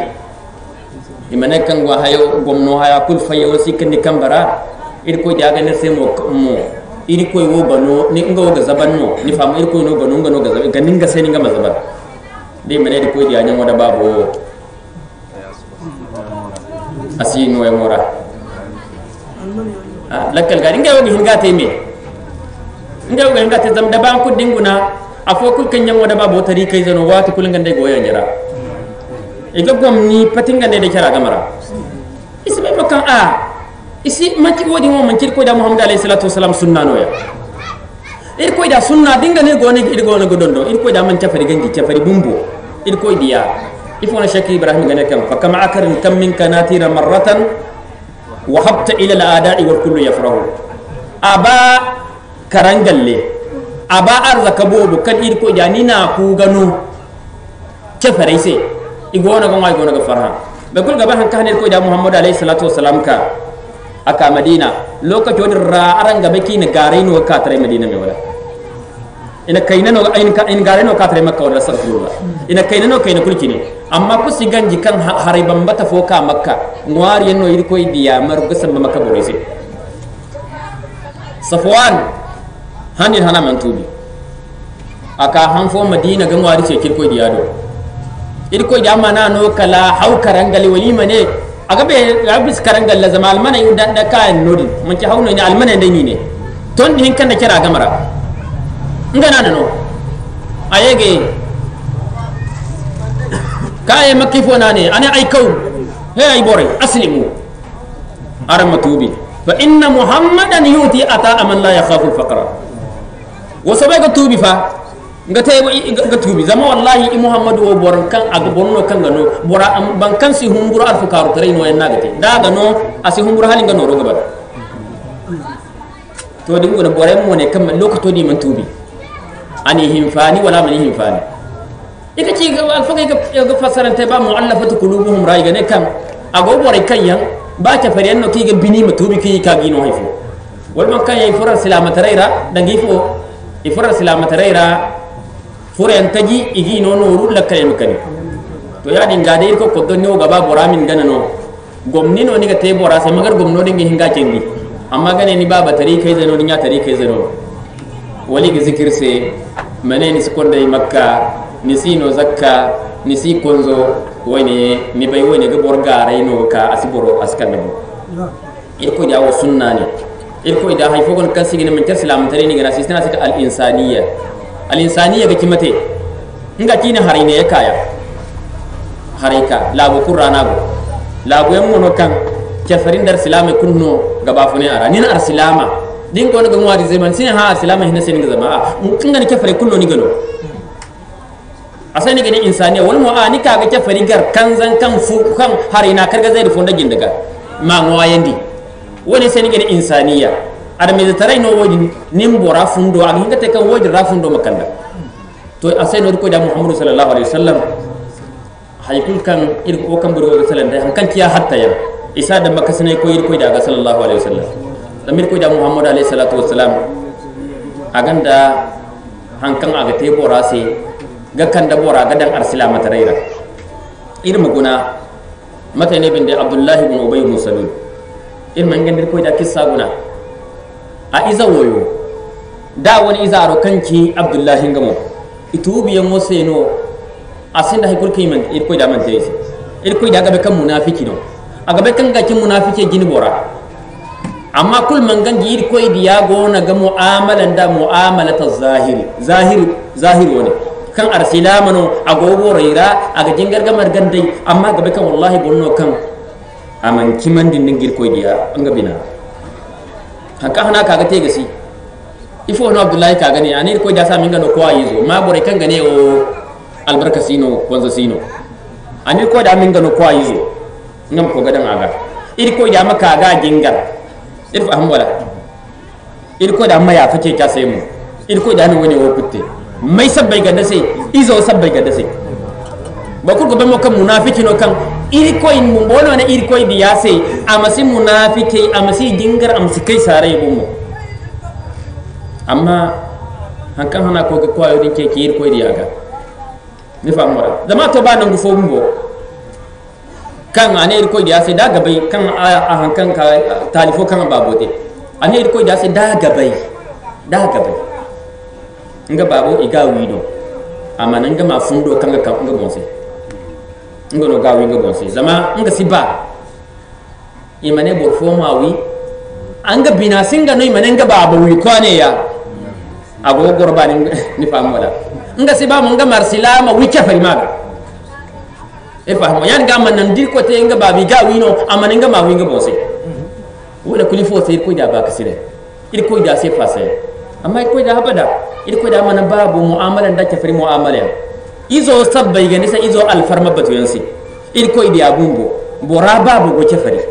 imane kan wa hayo gomno haya kul fayo sikan ni kambara ko da ga ne sai mo ko wo bano ni ngo ga zabanno ni famu ko no bano ngano ga zaban ganin ga sai ni ga mazaban dai mane ko da nyan wada babu asino e mora lakkal gari ngay wogi hinga teme ngay wogi hinga te zam da ban ko dinguna afo kul kanyam wada babo tari kay zano watu kul ngande goya njara e gogom ni patinga ne de cara gamara isbe makan isi maki wodi mo man ko da muhammad alayhi salatu wasalam sunna no ya ko da sunna dinga ne gone go dondo ko da man tafari ganji tafari bumbo ko diya ifona shaki ibrahim gane kam fa kama akarin kam min kanatira marratan wa habta ila al-ada'i wal kullu yafrahu aba karangalle aba arzaka bobu kan irko janina ku gano ke faraise igona gon ay gona ga farha be kul gaba han kan irko da muhammad alayhi salatu wassalam ka aka madina lokaci wani aranga baki na garaino ka tare madina me wala ina kainano in gareno ka tare makka wala sallallahu ina kainano kaina kulki ne amma ku siganji kan hariban bata foka makka ngwari no yiri koy diya mar gusam makka borise safwan hanin hana man tubi aka hanfo madina ga ngwari ce kirko diya do irko diya mana no kala hau karangali walima ne aga be rabis karangal la zama almana inda da kan nodi mun ci hauno ne almana dai ne ton din kan da kira gamara ngana no ayege kaye makifo nane ana ay kaw he ay bore aslimu aram matubi fa inna muhammadan yuti ata man la yakhafu al-faqra wa sabaka tubi fa ngate ga tubi zama wallahi muhammadu o boran kan ag bonno kan gano bora am ban kan si humburu alfu karu tare no en nagate daga no asi humburu halin gano ro gaba to dingo da bore mo ne kam lokato ni man tubi ani himfani wala mani himfani ika ci ga alfaga ga fasarante ba muallafatu qulubuhum rai gane kan ago bore kayyan ba ta fariyan no kiga bini matubi ki ka gino haifu wal man kan yi furar salamata raira dangi fo ifurar salamata raira furan taji igi no no rul lakay makani to ya dinga de ko ko donno gaba boramin gana no gomni no ni ga te bora sai magar gomno dinga hinga kengi amma gane ni baba tari kai zano ni ya tari kai zano wali ga zikir se mane ni sekonda makka ni sino zakka ni si konzo woni ni bay woni ga borga rayno ka asiboro askan no irko jawo sunna ne irko da hay fogon kan sigine men islam tare ni ga sistina sita al insaniya ga kimate nga kina harine ya kaya harika labu qur'ana go labu yam mono kan kafarin dar silama kunno gaba fune ara ni ar silama din ko ga ngwari zaman sin ha silama hinna sin ga zama kinga ni kafare kunno ni gano asani gani insaniya wal mu'ani ka ga kafari gar kanzan kan fu kan harina karga zai da fonda gindaga ma ngwayandi woni sani gani insaniya ada mi taray no wodi nimbora fundo ak hinga te kan wodi rafundo makanda to asay no ko da muhammadu sallallahu alaihi wasallam haykul kan ir ko kan buru sallallahu alaihi kan kiya hatta ya isa da makasane ko ir ko da sallallahu alaihi wasallam damir ko da muhammadu alaihi salatu wassalam aganda hankan aga te bora se ga kan da bora ga dan arsila matarayra ir maguna mata ne bin da abdullahi ibn ubay ibn salul ir man gandir ko da kissa guna a iza woyo da wani izaro kanki abdullahi ngamo itubi yan wose no asinda hay kulki man irko da man tayisi irko da gabe kan munafiki no agabe kan gakin munafike gini bora amma kul man gangi irko diya go na ga mu'amalan da mu'amalata zahiri wani kan arsilama no agogo raira aga jingar gamar gandai amma gabe kan wallahi bonno kan aman kiman din irko diya anga bina haka hana kaga te gasi ifo no abdullahi kaga ne ani irko da sa min gano ko ayizo ma bore kan gane o albarka sino kwanza sino ani ko da min gano ko ayizo ngam ko gadan aga irko da maka ga jingar irfa hambala irko da amma ya fake ka sai mu irko da wani wo putte mai sabbai gadda sai izo sabbai gadda sai ba ku gobe mo kan munafiki no kan irko in mun bono na irko biya sai amasi munafiki amasi jingar amsi kai sare bummo amma hankan hana ko ko ayo din ke irko diya ga ni fa mora zama to ba nan gufo bumbo kan ane irko da sai da gabai kan a hankan ka talifo kan babote ane irko da sai da gabai nga babo iga wido amana nga mafundo kan nga bonse nga no gawi nga bonse zama nga siba imane borfo mawi anga bina singa no imane nga babo wi kwane ya ago gorba ni famola nga siba mo nga marsilama wi kafari maga fahmo yan ga man nan dir ko te nga babi ga wino amana nga ma wi nga bonse wala kuli fo sai ko da ba kasire ir ko da sai fase amma ko da habada ir ko da mana babu mu'amalan da kafiri mu'amala izo sabbai ga nisa izo alfarma batu yansi ir ko da abumbo bora babu go kafiri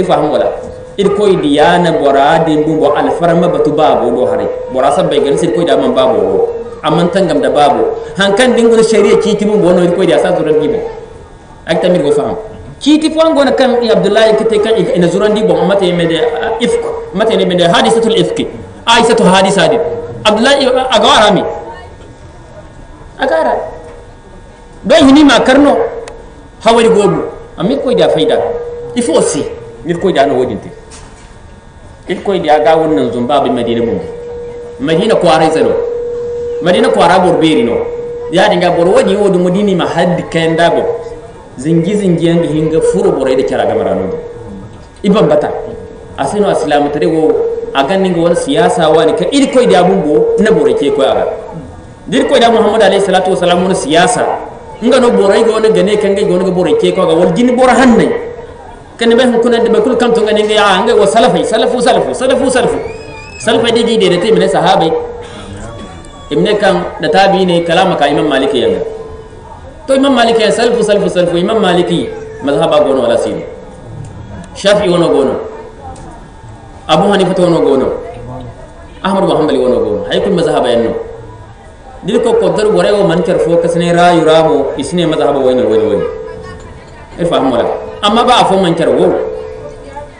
fahmo wala ir ko da yana bora din bumbo alfarma batu babu do hare bora sabbai ga nisa ko da man babu amman tangam da babu hankan dingun shari'a kiti bumbo no ir ko da sa zuran gibo akta mir go faham kiti fo ngona kan abdullahi kite kan ina zurandi bo mate mede ifk mate ne mede hadisatul ifk aisatu hadisadi abdullahi agarami agara do hini ma karno hawari gobu amir ko da faida ifo si mir ko da no wodinte il ko da ga wannan zumba bi madina mum madina ko arai zalo madina ko arabor beri no ya dinga bor wodi wodu modini ma haddi kan dabo zingi yang hinga furo borai da kira gamara no iban bata asino islamu tare go agan ninga wani siyasa wani ka iri koy da bumbo na borai ke koy aga dir koy da muhammad alayhi salatu wasalam wani siyasa nga no borai go wani gane kan ga wani borai ke ko aga wal jini bora hannai kan be hun kunan da bakul kam to ngane ya nga wa salafu de gi de te mine sahabai ibne kan da tabi ne kalama ka imam maliki yanga to imam maliki ya salfu imam maliki mazhaba gono wala sini shafi wono gono abu hanifa to wono gono ahmad bin hanbali wono gono hay kul mazhaba yanno dil ko dar bore o man kar fo kasne rayu ramo isne mazhaba woni ifaham wala amma ba afo man kar wo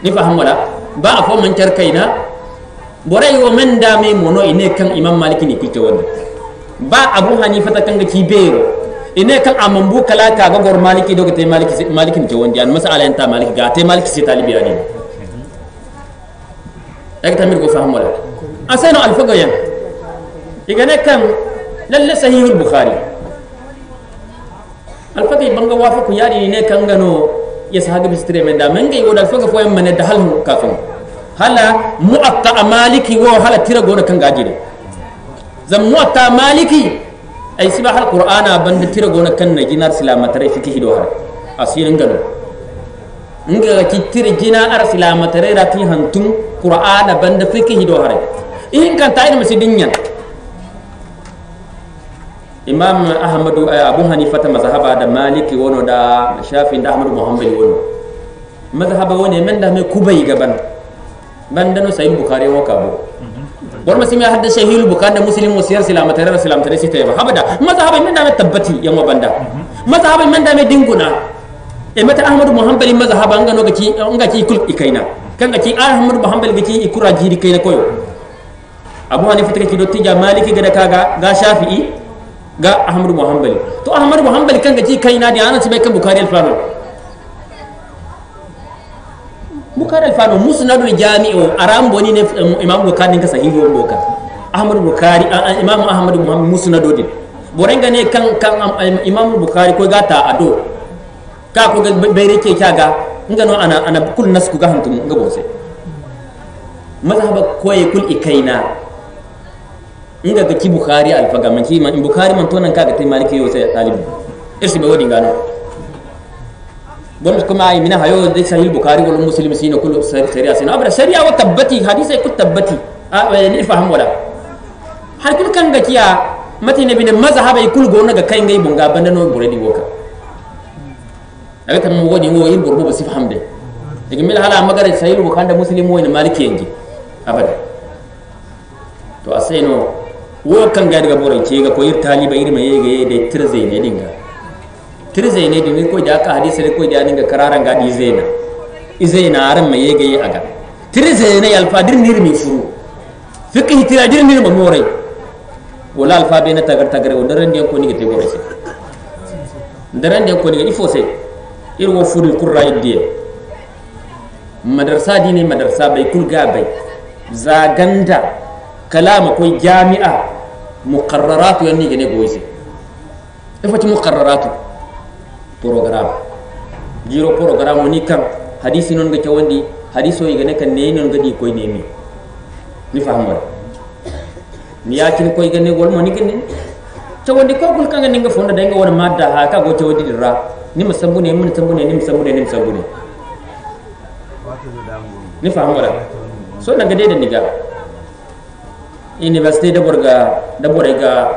ni faham wala ba afo man kar kaina bore o men da me mono ine kan imam maliki ni kike wonde ba abu hanifa ta kan ga kibero ine kan amambu kala ka ga gor maliki doga te maliki ni wondi an masala enta maliki ga te maliki si talibi ani daga tamir ko faham wala asano alfaga yan igane kan lalle sahih al-bukhari alfaga banga wafa ku yari ne kan gano ya sahaga bistre men da men gai goda alfaga fo yan man da halhu kafin hala muatta maliki wo hala tira gona kan gajire zam muatta maliki ay siba hal qur'ana banda tira gona kan na jinar silamatare fiki hido har asirin gano nga ki tira jina ar silamatare rati hantum qur'ana banda fiki hido har in kan tayi masidinyan imam ahmad abu hanifa ta mazhaba da maliki wono da shafi da ahmad muhammad wono mazhaba woni men da me kubay gaban banda no sahih bukhari wo kabo bor masimi hadda sahih bukhari da muslim wasiyar silamatare sita ba habada mazhaba men da me tabbati yamma banda mazhaba men da me dinguna e mata ahmad muhammad mazhaba ngano gaki kul ikaina kan gaki ahmad muhammad gaki ikura jiri kaina koyo abu hanifa take do tija maliki gada kaga ga shafi'i ga ahmad muhammad to ahmad muhammad kan gaki kaina da anan sai kan bukhari al-fano bukhari al-fano musnadul jami'u aram boni ne imam bukhari ka sahihi won boka ahmad bukhari imam ahmad muhammad musnadodin borenga ne kan imam bukhari ko gata ado ka ko bayre ke kaga ngano ana kul nasku ga hantum ngabo sai mazhaba koye kul ikaina inga ga ki bukhari alfaga man ki man bukhari man tonan kaga tay maliki yo sai talib irsi be wodi ngano bon kuma ay mina hayo de sahih bukhari wal muslim sina kullu sariya sina abra sariya wa tabbati hadisi ku tabbati ni faham wala har kul kan ga kiya mati ne bin mazhaba kul gona ga kai ngai bunga bandano buredi woka aga tan mo wodi wo yin burbu ba sifham de daga mil hala magara sahih bukhari da muslim wo ni maliki yangi abada to aseno wo kan ga daga borai ce ga koyir taliba irma yega da tirze ne dinga tirze ne dinga ko da ka hadisi ko da dinga kararan ga di zaina izaina aran mai yega yi aga tirze ne alfadir nirmi furu fiqh tiradir nirma morai wala alfa be na tagar wanda ran ko ni ga te borai sai daran ko ni ga ifo sai irwo furu qurra iddiye madarsa dine madarsa bai kulga bai zaganda kalama ko jami'a muqarraratu yanni gane goyse ifati muqarraratu program jiro program ni kan hadisi non ga tawandi hadiso yi gane kan ne non gadi koy ne mi ni fahamar ni yakin koy gane gol mo ni gane tawandi ko kul kan nga fonda da nga wona madda ha ka go tawandi dira ni musambune mun tambune ni musambune ni musambune ni fahamar so na gade da niga university da borga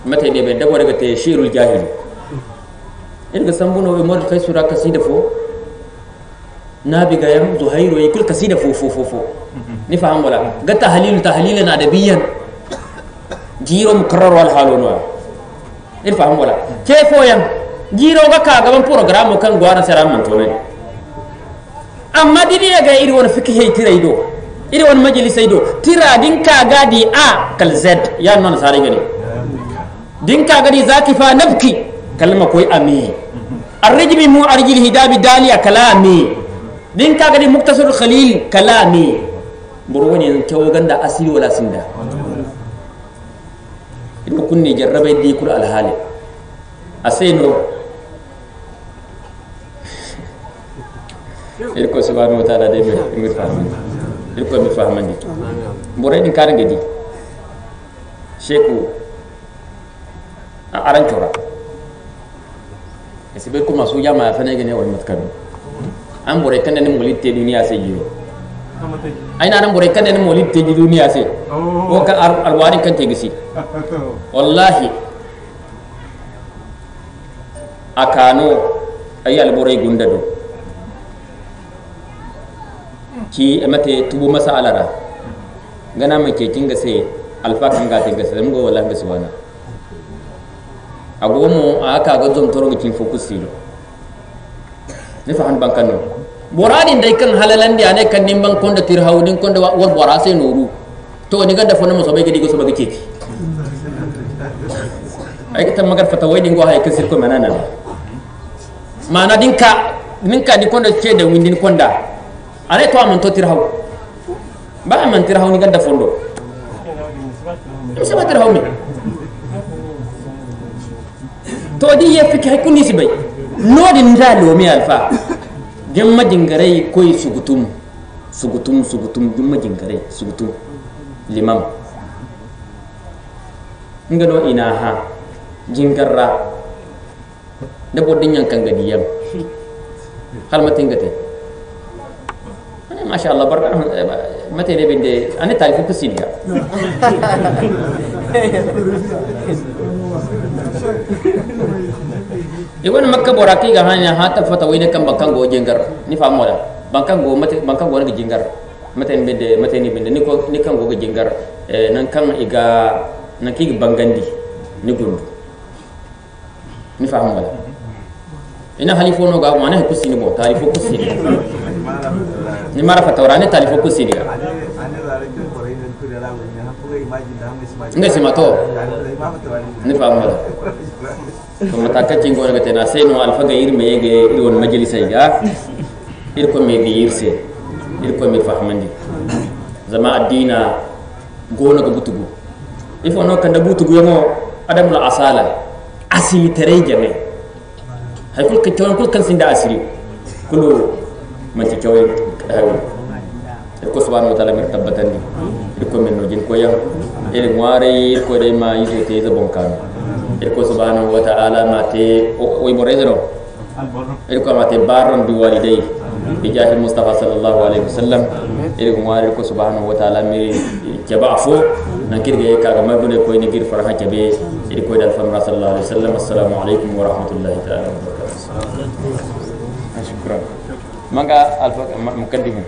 mata ne be da borga te shirul jahili in ga sambuno e mod kai sura kasida fo nabi ga yam zuhairu e kul kasida fo ni faham wala ga tahlilan adabiyan jiro mukarrar wal halunwa in faham wala ke fo yan jiro ga ka gaban program kan gwara sara man to ne amma dini ga iri wani fiqh tirai do iri wani majalisai do tira din ka gadi a kal z ya non sare gani din ka gadi zaki fa nabki kalma koy ami arrijmi mu arjil hidabi daliya kalami din ka gadi muktasar khalil kalami buru wani tawo ganda asiri wala sinda idan kunne jarrabai di kul alhali aseno irko subhanahu wa ta'ala de mi fahmi irko mi fahmandi bore din karan gadi sheku aran tora esibe kuma su jama fa ne gane wal matkan an bore kan ne molite duniya sai yi ai na nan bore kan ne molite duniya sai ko kan alwari kan te gisi wallahi akano ay albore gundado ki mate tubu masa alara gana mai ke kinga sai alfa kan ga tinga sai mun go wallahi subhana agomo aka ga zom toro kin focus silo ne fa han bankan no boradin dai kan halalan dia ne kan nimban konda tirhawdin konda wal bora sai noru to ni ganda fona mo so bai gidi go so ba keke ay kitan magar fata wai dingo hay kasir ko manana mana dinka di konda ce da windin konda ale to amon to tirhaw ba man tirhaw ni ganda fondo sama tirhaw mi to di ye fiki hay kunni sibay nodi ndalo mi alfa gemma jingarai koy sugutum gemma jingarai sugutum limam ngado ina ha jingarra da bodin yankan gadiyam hal matingate masha Allah barka mate ne binde ane tarifu kusidiga iwan makka boraki ga hanya hata fata wayne kan bankan go jengar ni famoda bankan go ga jengar mate ne binde ni kan go ga jengar nan kan iga nan ki bangandi ni gundu ni famoda ina halifo no ga mana kusini mo tarifu kusini ni mara fatawrane talifo kusini ga ngai simato ni famoda to mataka cingo ga tena seno alfa ga irme yege iron majalisa ga irko me bi irse irko me fahmandi zama addina gona ga butugu ifo no kan da butu gumo adam la asala asimi tare jame hay kul kan sinda asiri kulu man ci cioy hawi ko subhanahu wa ta'ala mi tabbatandi ko men no jin ko yang ele ngware ko de ma yiso te za bonkan ko subhanahu wa ta'ala ma te o mo rezero ko ma te baron bi walidai bi jahi mustafa sallallahu alaihi wasallam ele ngware ko subhanahu wa ta'ala mi jaba fo nan kirge ka ga magule ko ni gir farha jabe ele ko dal famra sallallahu alaihi wasallam assalamu alaikum wa rahmatullahi ta'ala wa barakatuh shukran manga alfa mukaddim